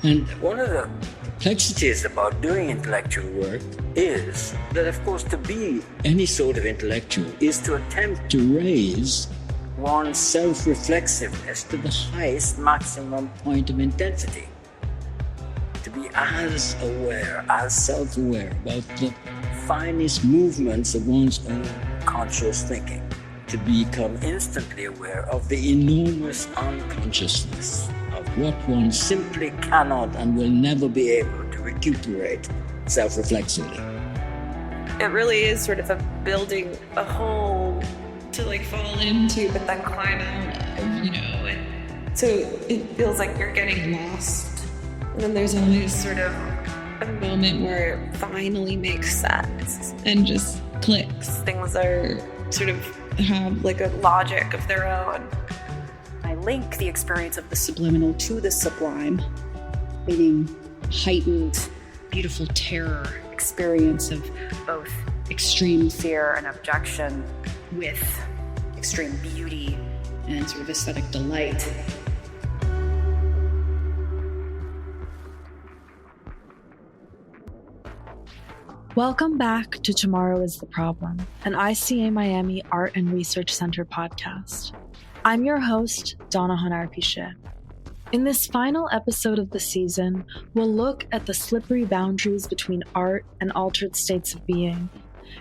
And one of the complexities about doing intellectual work is that, of course, to be any sort of intellectual is to attempt to raise one's self-reflexiveness to the highest maximum point of intensity. To be as aware, as self-aware about the finest movements of one's own conscious thinking. To become instantly aware of the enormous unconsciousness of what one simply cannot and will never be able to recuperate self-reflexively. It really is sort of a building a hole to like fall into, but then climb out of, and so it feels like you're getting lost. And then there's always sort of a moment where it finally makes sense and just clicks. Things are sort of have like a logic of their own. I link the experience of the subliminal to the sublime, meaning heightened, beautiful terror, experience of both extreme fear and objection with extreme beauty and sort of aesthetic delight. Welcome back to Tomorrow is the Problem, an ICA Miami Art and Research Center podcast. I'm your host, Donna Honar-Pichet. In this final episode of the season, we'll look at the slippery boundaries between art and altered states of being.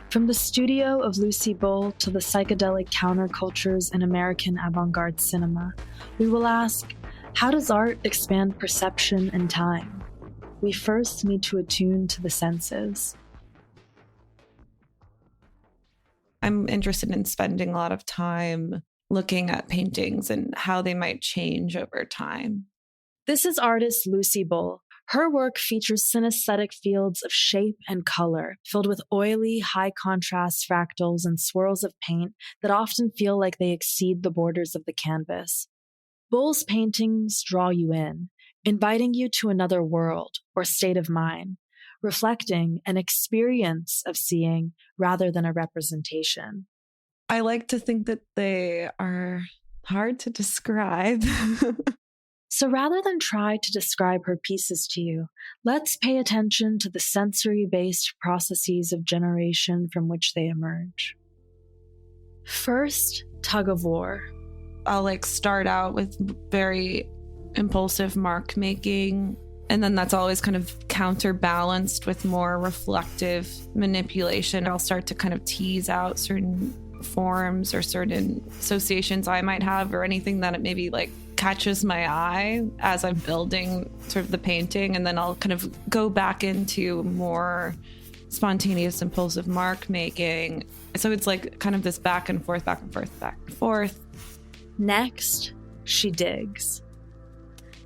From the studio of Lucy Bull to the psychedelic countercultures in American avant-garde cinema, we will ask, how does art expand perception and time? We first need to attune to the senses. I'm interested in spending a lot of time looking at paintings and how they might change over time. This is artist Lucy Bull. Her work features synesthetic fields of shape and color, filled with oily, high-contrast fractals and swirls of paint that often feel like they exceed the borders of the canvas. Bull's paintings draw you in, inviting you to another world or state of mind, reflecting an experience of seeing rather than a representation. I like to think that they are hard to describe. So rather than try to describe her pieces to you, let's pay attention to the sensory-based processes of generation from which they emerge. First, tug of war. I'll start out with very impulsive mark making, and then that's always kind of counterbalanced with more reflective manipulation. I'll start to kind of tease out certain forms or certain associations I might have, or anything that it maybe catches my eye as I'm building sort of the painting. And then I'll kind of go back into more spontaneous, impulsive mark making. So it's kind of this back and forth, back and forth, back and forth. Next, she digs.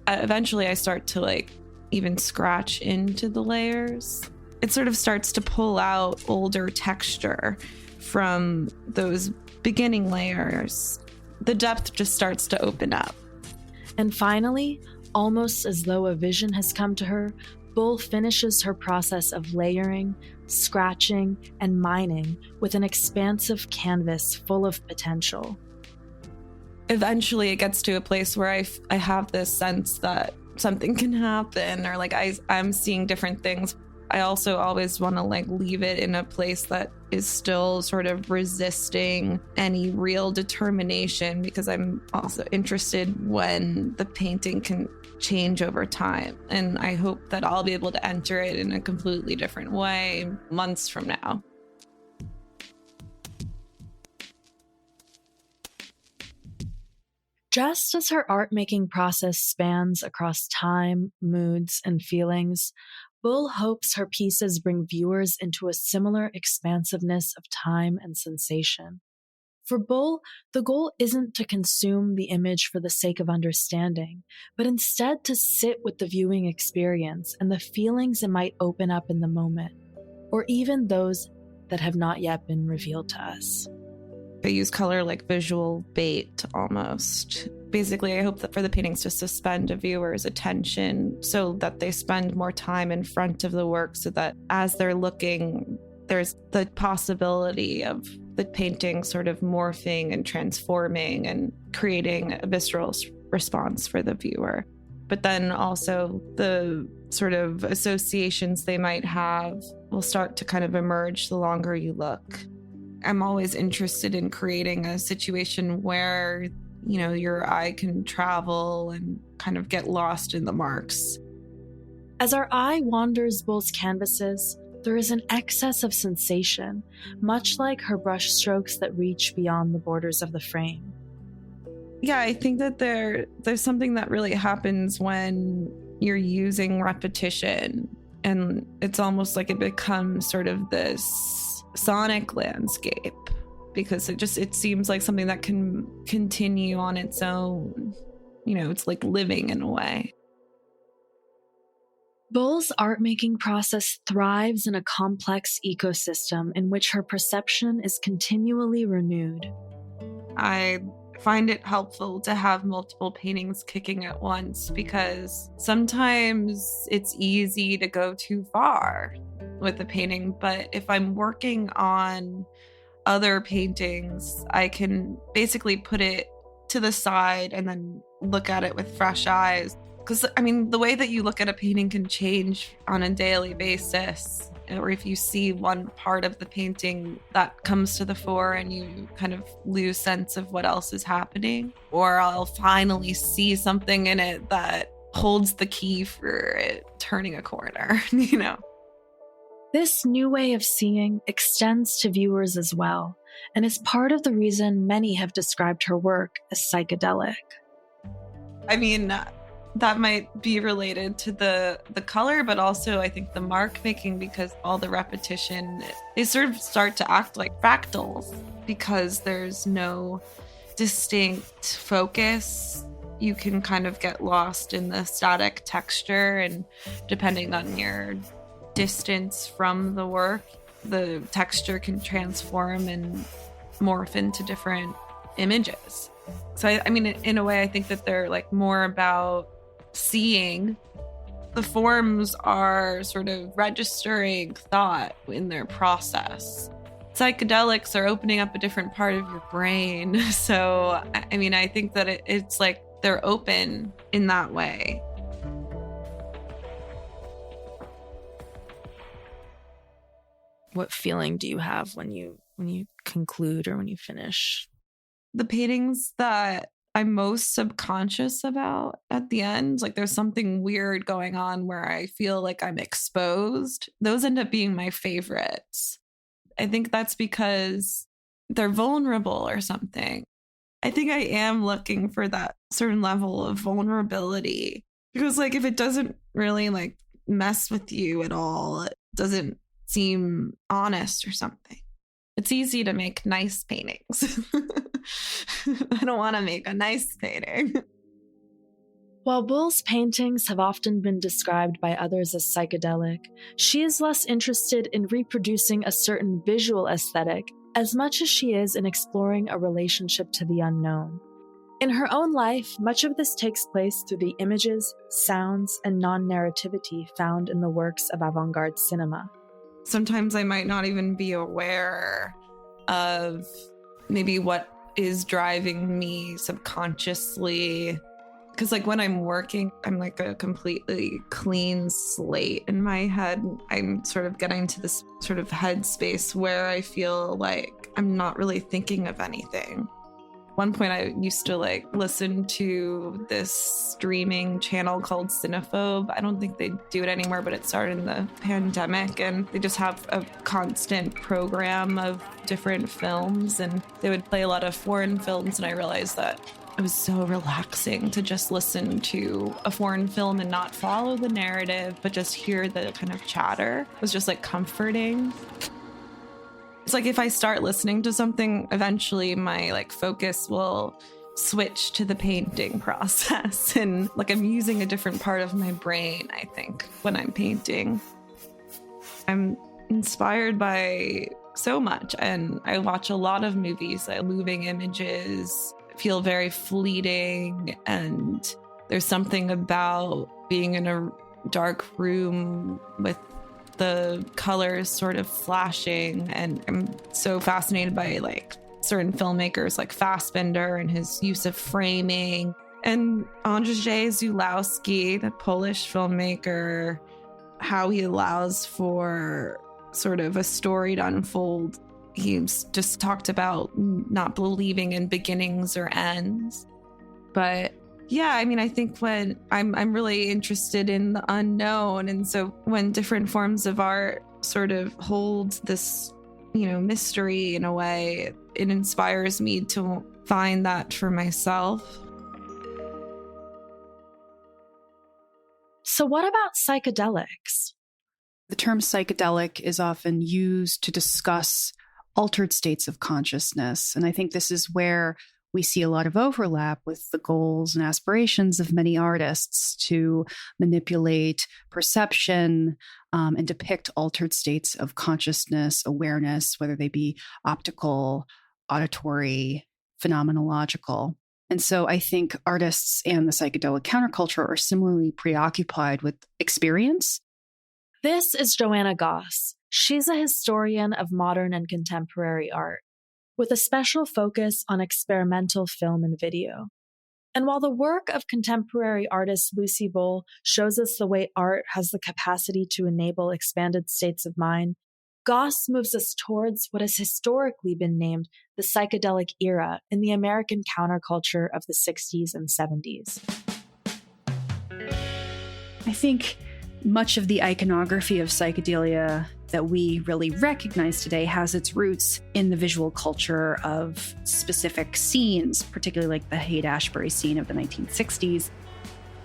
Eventually I start to even scratch into the layers. It sort of starts to pull out older texture from those beginning layers. The depth just starts to open up. And finally, almost as though a vision has come to her, Bull finishes her process of layering, scratching, and mining with an expansive canvas full of potential. Eventually it gets to a place where I have this sense that something can happen, or I'm seeing different things. I also always want to leave it in a place that is still sort of resisting any real determination, because I'm also interested when the painting can change over time. And I hope that I'll be able to enter it in a completely different way months from now. Just as her art-making process spans across time, moods, and feelings, Bull hopes her pieces bring viewers into a similar expansiveness of time and sensation. For Bull, the goal isn't to consume the image for the sake of understanding, but instead to sit with the viewing experience and the feelings it might open up in the moment, or even those that have not yet been revealed to us. I use color like visual bait almost. Basically, I hope that for the paintings to suspend a viewer's attention so that they spend more time in front of the work, so that as they're looking, there's the possibility of the painting sort of morphing and transforming and creating a visceral response for the viewer. but then also the sort of associations they might have will start to kind of emerge the longer you look. I'm always interested in creating a situation where, you know, your eye can travel and kind of get lost in the marks. As our eye wanders Bull's canvases, there is an excess of sensation, much like her brush strokes that reach beyond the borders of the frame. Yeah, I think that there's something that really happens when you're using repetition, and it's almost like it becomes sort of this sonic landscape, because it seems like something that can continue on its own. You know, it's like living in a way. Bull's art-making process thrives in a complex ecosystem in which her perception is continually renewed. I find it helpful to have multiple paintings kicking at once, because sometimes it's easy to go too far with a painting, but if I'm working on other paintings, I can basically put it to the side and then look at it with fresh eyes. Because, I mean, the way that you look at a painting can change on a daily basis. Or if you see one part of the painting that comes to the fore and you kind of lose sense of what else is happening. Or I'll finally see something in it that holds the key for it turning a corner, you know? This new way of seeing extends to viewers as well, and is part of the reason many have described her work as psychedelic. I mean, that might be related to the color, but also I think the mark making, because all the repetition, they sort of start to act like fractals because there's no distinct focus. You can kind of get lost in the static texture, and depending on your distance from the work, the texture can transform and morph into different images. So I mean, in a way, I think that they're like more about seeing. The forms are sort of registering thought in their process. Psychedelics are opening up a different part of your brain. So, I mean, I think that it's like they're open in that way. What feeling do you have when you conclude or when you finish? The paintings that I'm most subconscious about at the end, like there's something weird going on where I feel like I'm exposed. Those end up being my favorites. I think that's because they're vulnerable or something. I think I am looking for that certain level of vulnerability, because like if it doesn't really like mess with you at all, it doesn't seem honest or something. It's easy to make nice paintings. I don't want to make a nice painting. While Bull's paintings have often been described by others as psychedelic, she is less interested in reproducing a certain visual aesthetic as much as she is in exploring a relationship to the unknown. In her own life, much of this takes place through the images, sounds, and non-narrativity found in the works of avant-garde cinema. Sometimes I might not even be aware of maybe what is driving me subconsciously. Because like when I'm working, I'm like a completely clean slate in my head. I'm sort of getting to this sort of headspace where I feel like I'm not really thinking of anything. One point I used to like listen to this streaming channel called Cinephobe. I don't think they do it anymore, but it started in the pandemic, and they just have a constant program of different films, and they would play a lot of foreign films, and I realized that it was so relaxing to just listen to a foreign film and not follow the narrative, but just hear the kind of chatter. It was just like comforting. It's like if I start listening to something, eventually my like focus will switch to the painting process, and like I'm using a different part of my brain, I think, when I'm painting. I'm inspired by so much, and I watch a lot of movies. Moving images feel very fleeting, and there's something about being in a dark room with the colors sort of flashing, and I'm so fascinated by like certain filmmakers like Fassbinder and his use of framing. And Andrzej Zulawski, the Polish filmmaker, how he allows for sort of a story to unfold. He's just talked about not believing in beginnings or ends. But yeah, I mean, I think when I'm really interested in the unknown. And so when different forms of art sort of hold this, mystery in a way, it inspires me to find that for myself. So what about psychedelics? The term psychedelic is often used to discuss altered states of consciousness. And I think this is where we see a lot of overlap with the goals and aspirations of many artists to manipulate perception and depict altered states of consciousness, awareness, whether they be optical, auditory, phenomenological. And so I think artists and the psychedelic counterculture are similarly preoccupied with experience. This is Joanna Goss. She's a historian of modern and contemporary art, with a special focus on experimental film and video. And while the work of contemporary artist Lucy Bull shows us the way art has the capacity to enable expanded states of mind, Goss moves us towards what has historically been named the psychedelic era in the American counterculture of the 60s and 70s. I think much of the iconography of psychedelia that we really recognize today has its roots in the visual culture of specific scenes, particularly like the Haight-Ashbury scene of the 1960s.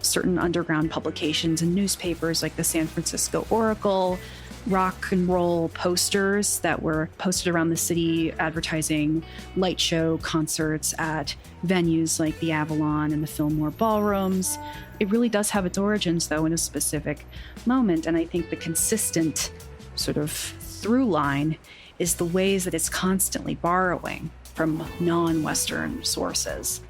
Certain underground publications and newspapers like the San Francisco Oracle, rock and roll posters that were posted around the city advertising light show concerts at venues like the Avalon and the Fillmore ballrooms. It really does have its origins, though, in a specific moment. And I think the consistent sort of through line is the ways that it's constantly borrowing from non-Western sources.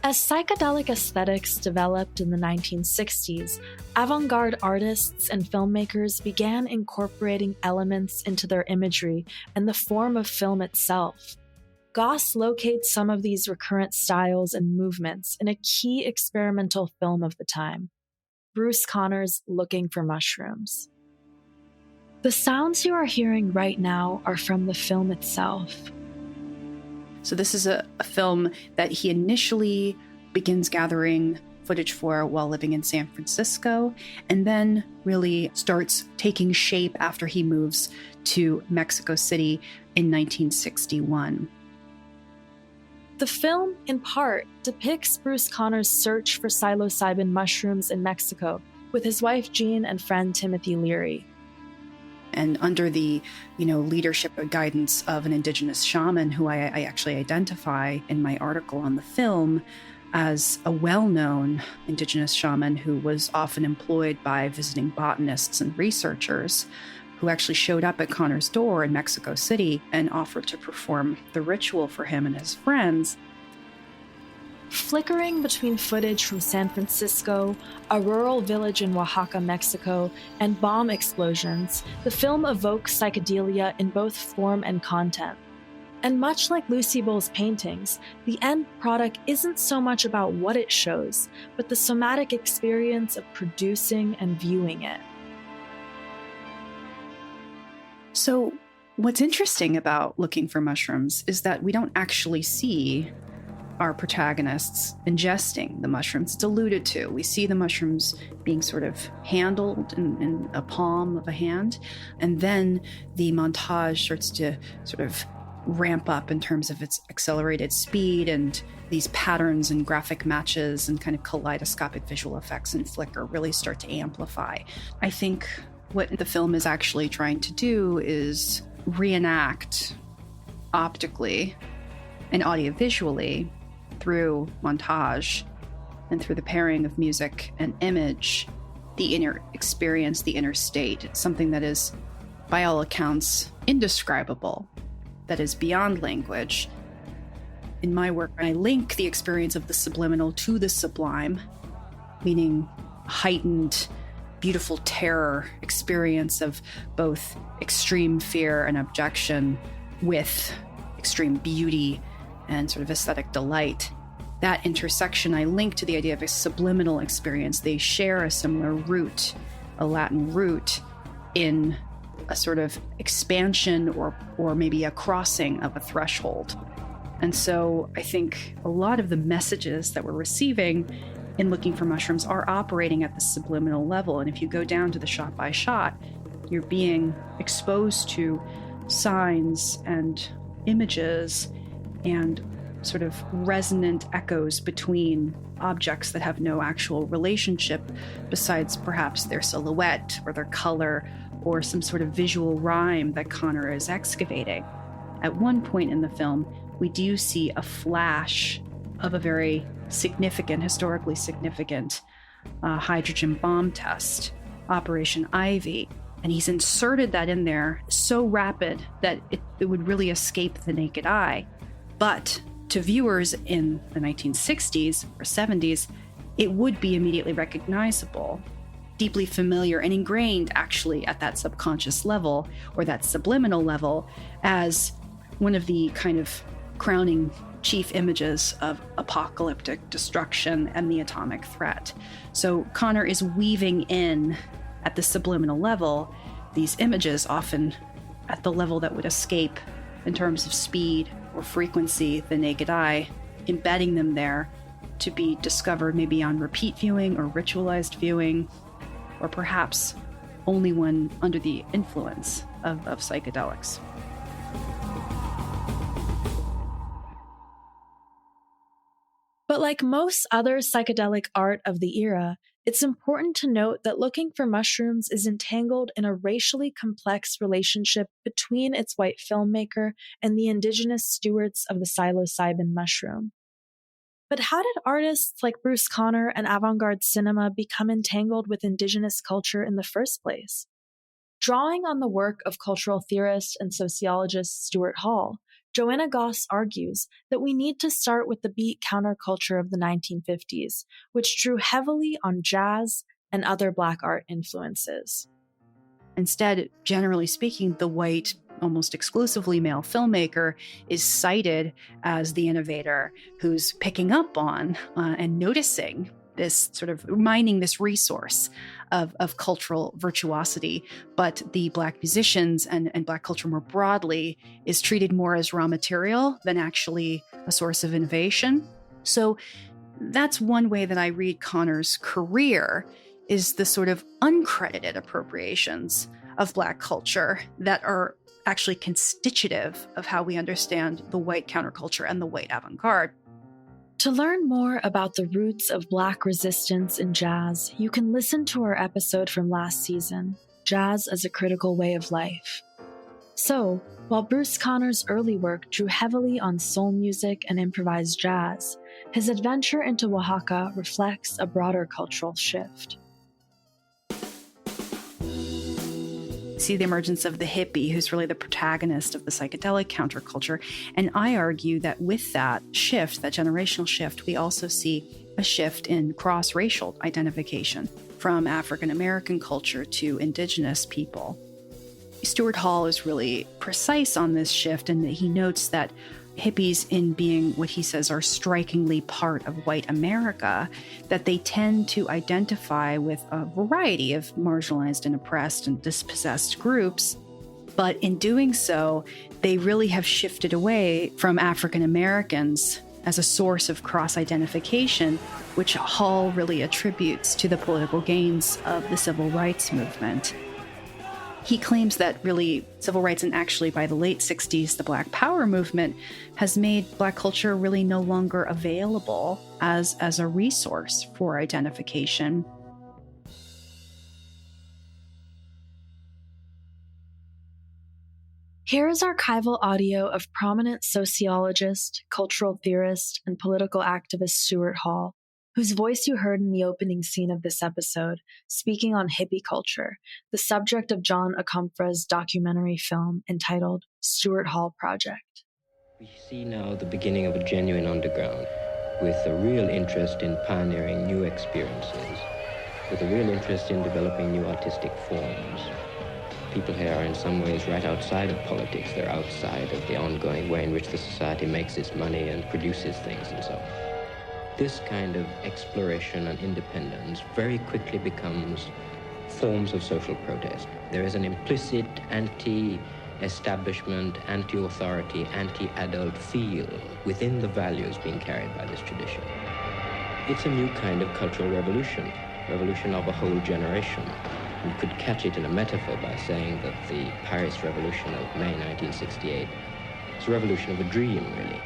As psychedelic aesthetics developed in the 1960s, avant-garde artists and filmmakers began incorporating elements into their imagery and the form of film itself. Goss locates some of these recurrent styles and movements in a key experimental film of the time, Bruce Conner's Looking for Mushrooms. The sounds you are hearing right now are from the film itself. So this is a film that he initially begins gathering footage for while living in San Francisco, and then really starts taking shape after he moves to Mexico City in 1961. The film, in part, depicts Bruce Conner's search for psilocybin mushrooms in Mexico with his wife Jean and friend Timothy Leary. And under the, leadership and guidance of an indigenous shaman who I actually identify in my article on the film as a well-known indigenous shaman who was often employed by visiting botanists and researchers, who actually showed up at Conner's door in Mexico City and offered to perform the ritual for him and his friends. Flickering between footage from San Francisco, a rural village in Oaxaca, Mexico, and bomb explosions, the film evokes psychedelia in both form and content. And much like Lucy Bull's paintings, the end product isn't so much about what it shows, but the somatic experience of producing and viewing it. So, what's interesting about Looking for Mushrooms is that we don't actually see our protagonists ingesting the mushrooms. It's alluded to. We see the mushrooms being sort of handled in a palm of a hand, and then the montage starts to sort of ramp up in terms of its accelerated speed, and these patterns and graphic matches and kind of kaleidoscopic visual effects and flicker really start to amplify. I think what the film is actually trying to do is reenact optically and audiovisually through montage and through the pairing of music and image, the inner experience, the inner state. It's something that is, by all accounts, indescribable, that is beyond language. In my work, I link the experience of the subliminal to the sublime, meaning heightened, beautiful terror experience of both extreme fear and abjection with extreme beauty and sort of aesthetic delight. that intersection I link to the idea of a subliminal experience. They share a similar root, a Latin root, in a sort of expansion or maybe a crossing of a threshold. And so I think a lot of the messages that we're receiving in looking for mushrooms are operating at the subliminal level. And if you go down to the shot by shot, you're being exposed to signs and images and sort of resonant echoes between objects that have no actual relationship besides perhaps their silhouette or their color or some sort of visual rhyme that Connor is excavating. At one point in the film, we do see a flash of a very significant, historically significant hydrogen bomb test, Operation Ivy. And he's inserted that in there so rapid that it would really escape the naked eye. But to viewers in the 1960s or 70s, it would be immediately recognizable, deeply familiar and ingrained actually at that subconscious level or that subliminal level as one of the kind of crowning chief images of apocalyptic destruction and the atomic threat. So Connor is weaving in at the subliminal level these images, often at the level that would escape in terms of speed or frequency the naked eye, embedding them there to be discovered maybe on repeat viewing or ritualized viewing, or perhaps only when under the influence of psychedelics. But like most other psychedelic art of the era, it's important to note that Looking for Mushrooms is entangled in a racially complex relationship between its white filmmaker and the indigenous stewards of the psilocybin mushroom. But how did artists like Bruce Conner and avant-garde cinema become entangled with indigenous culture in the first place? Drawing on the work of cultural theorist and sociologist Stuart Hall, Joanna Goss argues that we need to start with the beat counterculture of the 1950s, which drew heavily on jazz and other Black art influences. Instead, generally speaking, the white, almost exclusively male filmmaker is cited as the innovator who's picking up on and noticing this sort of mining this resource of cultural virtuosity. But the Black musicians and Black culture more broadly is treated more as raw material than actually a source of innovation. So that's one way that I read Connor's career, is the sort of uncredited appropriations of Black culture that are actually constitutive of how we understand the white counterculture and the white avant-garde. To learn more about the roots of Black resistance in jazz, you can listen to our episode from last season, Jazz as a Critical Way of Life. So, while Bruce Conner's early work drew heavily on soul music and improvised jazz, his adventure into Oaxaca reflects a broader cultural shift. See the emergence of the hippie, who's really the protagonist of the psychedelic counterculture. And I argue that with that shift, that generational shift, we also see a shift in cross-racial identification from African American culture to indigenous people. Stuart Hall is really precise on this shift, and he notes that hippies, in being what he says are strikingly part of white America, that they tend to identify with a variety of marginalized and oppressed and dispossessed groups. But in doing so, they really have shifted away from African Americans as a source of cross-identification, which Hall really attributes to the political gains of the civil rights movement. He claims that really civil rights, and actually by the late 60s, the Black Power movement, has made Black culture really no longer available as a resource for identification. Here is archival audio of prominent sociologist, cultural theorist, and political activist Stuart Hall, whose voice you heard in the opening scene of this episode, speaking on hippie culture, the subject of John Akomfra's documentary film entitled Stuart Hall Project. We see now the beginning of a genuine underground, with a real interest in pioneering new experiences, with a real interest in developing new artistic forms. People here are in some ways right outside of politics. They're outside of the ongoing way in which the society makes its money and produces things and so on. this kind of exploration and independence very quickly becomes forms of social protest. There is an implicit anti-establishment, anti-authority, anti-adult feel within the values being carried by this tradition. It's a new kind of cultural revolution of a whole generation. You could catch it in a metaphor by saying that the Paris Revolution of May 1968 is a revolution of a dream, really.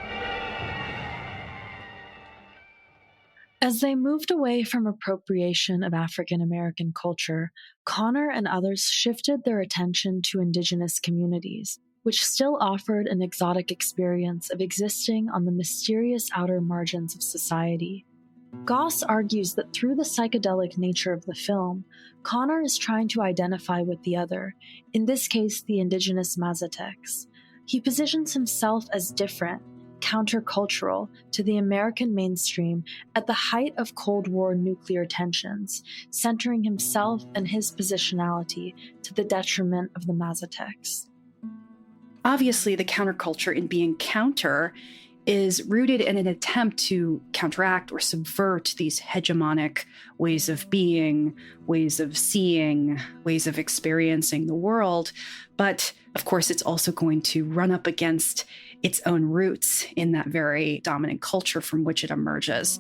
As they moved away from appropriation of African American culture, Connor and others shifted their attention to indigenous communities, which still offered an exotic experience of existing on the mysterious outer margins of society. Goss argues that through the psychedelic nature of the film, Connor is trying to identify with the other, in this case the indigenous Mazatecs. He positions himself as different, countercultural to the American mainstream at the height of Cold War nuclear tensions, centering himself and his positionality to the detriment of the Mazatecs. Obviously, the counterculture in being counter is rooted in an attempt to counteract or subvert these hegemonic ways of being, ways of seeing, ways of experiencing the world. But of course, it's also going to run up against its own roots in that very dominant culture from which it emerges.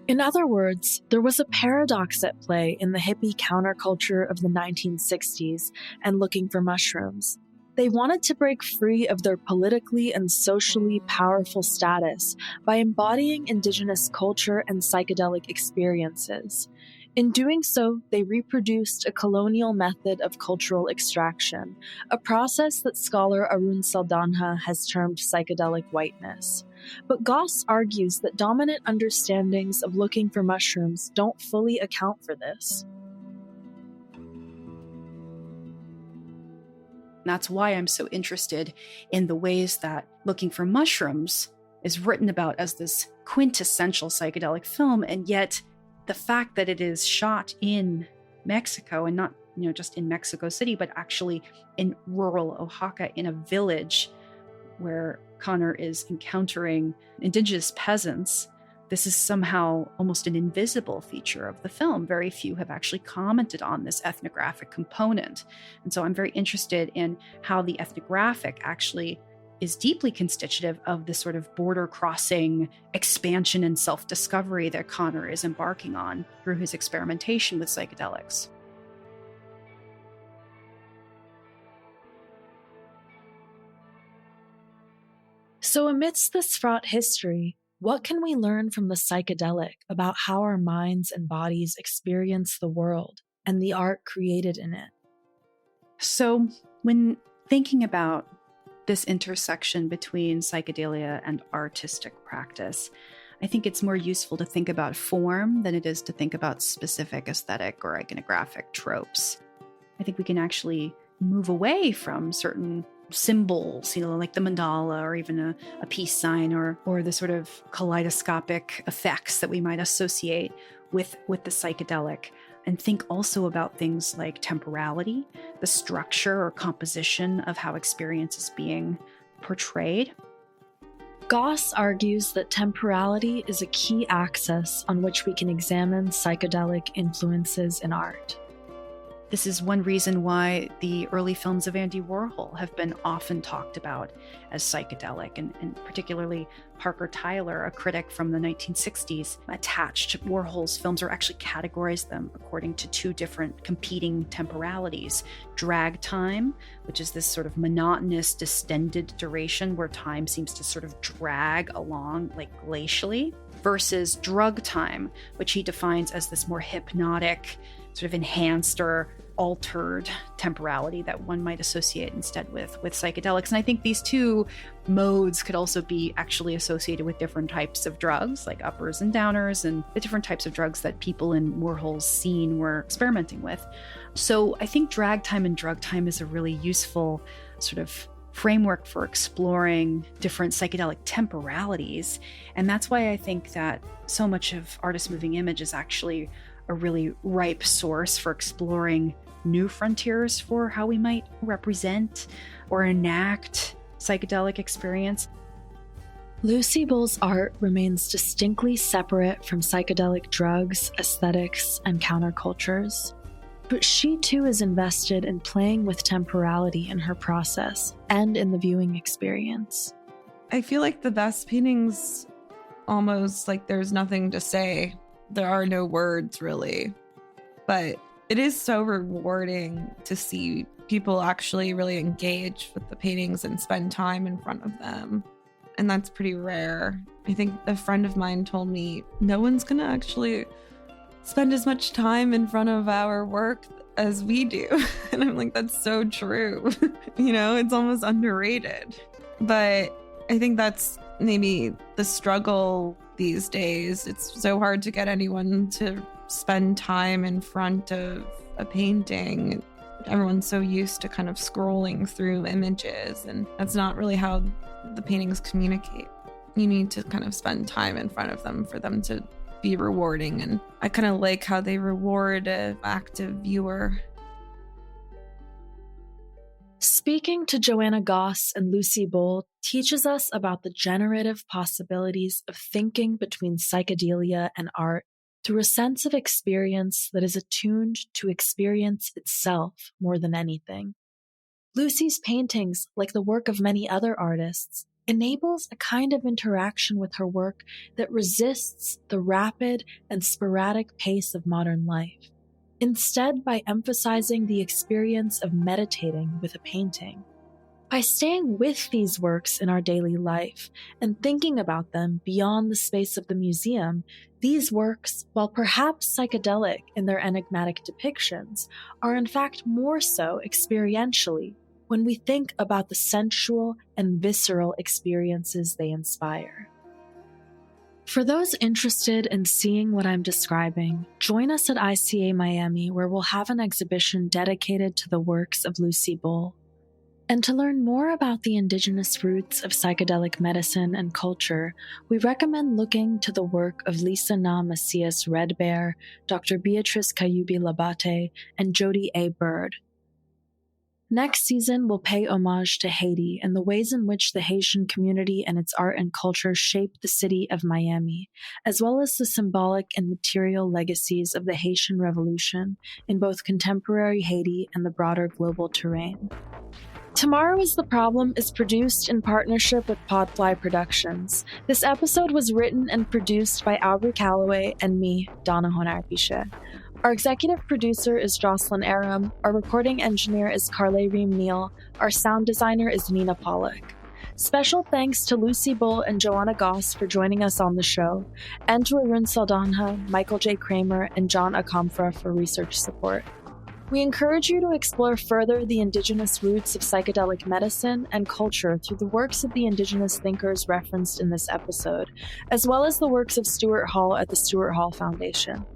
In other words, there was a paradox at play in the hippie counterculture of the 1960s and Looking for Mushrooms. They wanted to break free of their politically and socially powerful status by embodying indigenous culture and psychedelic experiences. In doing so, they reproduced a colonial method of cultural extraction, a process that scholar Arun Saldanha has termed psychedelic whiteness. But Goss argues that dominant understandings of Looking for Mushrooms don't fully account for this. That's why I'm so interested in the ways that Looking for Mushrooms is written about as this quintessential psychedelic film, and yet the fact that it is shot in Mexico, and not just in Mexico City, but actually in rural Oaxaca, in a village where Connor is encountering indigenous peasants. This is somehow almost an invisible feature of the film. Very few have actually commented on this ethnographic component. And so I'm very interested in how the ethnographic actually is deeply constitutive of the sort of border crossing expansion and self-discovery that Connor is embarking on through his experimentation with psychedelics. So amidst this fraught history, what can we learn from the psychedelic about how our minds and bodies experience the world and the art created in it? So when thinking about this intersection between psychedelia and artistic practice, I think it's more useful to think about form than it is to think about specific aesthetic or iconographic tropes. I think we can actually move away from certain symbols, like the mandala or even a peace sign or the sort of kaleidoscopic effects that we might associate with the psychedelic, and think also about things like temporality, the structure or composition of how experience is being portrayed. Goss argues that temporality is a key axis on which we can examine psychedelic influences in art. This is one reason why the early films of Andy Warhol have been often talked about as psychedelic, and particularly Parker Tyler, a critic from the 1960s, attached Warhol's films, or actually categorized them according to two different competing temporalities. Drag time, which is this sort of monotonous, distended duration where time seems to sort of drag along like glacially, versus drug time, which he defines as this more hypnotic, sort of enhanced or altered temporality that one might associate instead with psychedelics. And I think these two modes could also be actually associated with different types of drugs, like uppers and downers, and the different types of drugs that people in Warhol's scene were experimenting with. So I think drag time and drug time is a really useful sort of framework for exploring different psychedelic temporalities. And that's why I think that so much of Artist Moving Image is actually a really ripe source for exploring new frontiers for how we might represent or enact psychedelic experience. Lucy Bull's art remains distinctly separate from psychedelic drugs, aesthetics, and countercultures. But she too is invested in playing with temporality in her process and in the viewing experience. I feel like the best paintings, almost like there's nothing to say. There are no words really. But it is so rewarding to see people actually really engage with the paintings and spend time in front of them. And that's pretty rare. I think a friend of mine told me, no one's going to actually spend as much time in front of our work as we do. And I'm like, that's so true. It's almost underrated. But I think that's maybe the struggle these days. It's so hard to get anyone to spend time in front of a painting. Everyone's so used to kind of scrolling through images, and that's not really how the paintings communicate. You need to kind of spend time in front of them for them to be rewarding, and I kind of like how they reward an active viewer. Speaking to Joanna Goss and Lucy Bull teaches us about the generative possibilities of thinking between psychedelia and art through a sense of experience that is attuned to experience itself more than anything. Lucy's paintings, like the work of many other artists, enables a kind of interaction with her work that resists the rapid and sporadic pace of modern life, instead by emphasizing the experience of meditating with a painting. By staying with these works in our daily life and thinking about them beyond the space of the museum, these works, while perhaps psychedelic in their enigmatic depictions, are in fact more so experientially when we think about the sensual and visceral experiences they inspire. For those interested in seeing what I'm describing, join us at ICA Miami, where we'll have an exhibition dedicated to the works of Lucy Bull. And to learn more about the indigenous roots of psychedelic medicine and culture, we recommend looking to the work of Lisa Na Macias Redbear, Dr. Beatrice Kayubi Labate, and Jody A. Bird. Next season, we'll pay homage to Haiti and the ways in which the Haitian community and its art and culture shaped the city of Miami, as well as the symbolic and material legacies of the Haitian Revolution in both contemporary Haiti and the broader global terrain. Tomorrow is the Problem is produced in partnership with Podfly Productions. This episode was written and produced by Aubrey Calloway and me, Donna Honar-Piche. Our executive producer is Jocelyn Aram. Our recording engineer is Carly Reem Neal. Our sound designer is Nina Pollack. Special thanks to Lucy Bull and Joanna Goss for joining us on the show, and to Arun Saldanha, Michael J. Kramer, and John Akamfra for research support. We encourage you to explore further the indigenous roots of psychedelic medicine and culture through the works of the indigenous thinkers referenced in this episode, as well as the works of Stuart Hall at the Stuart Hall Foundation.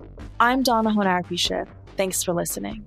I'm Donna Honar-Piche. Thanks for listening.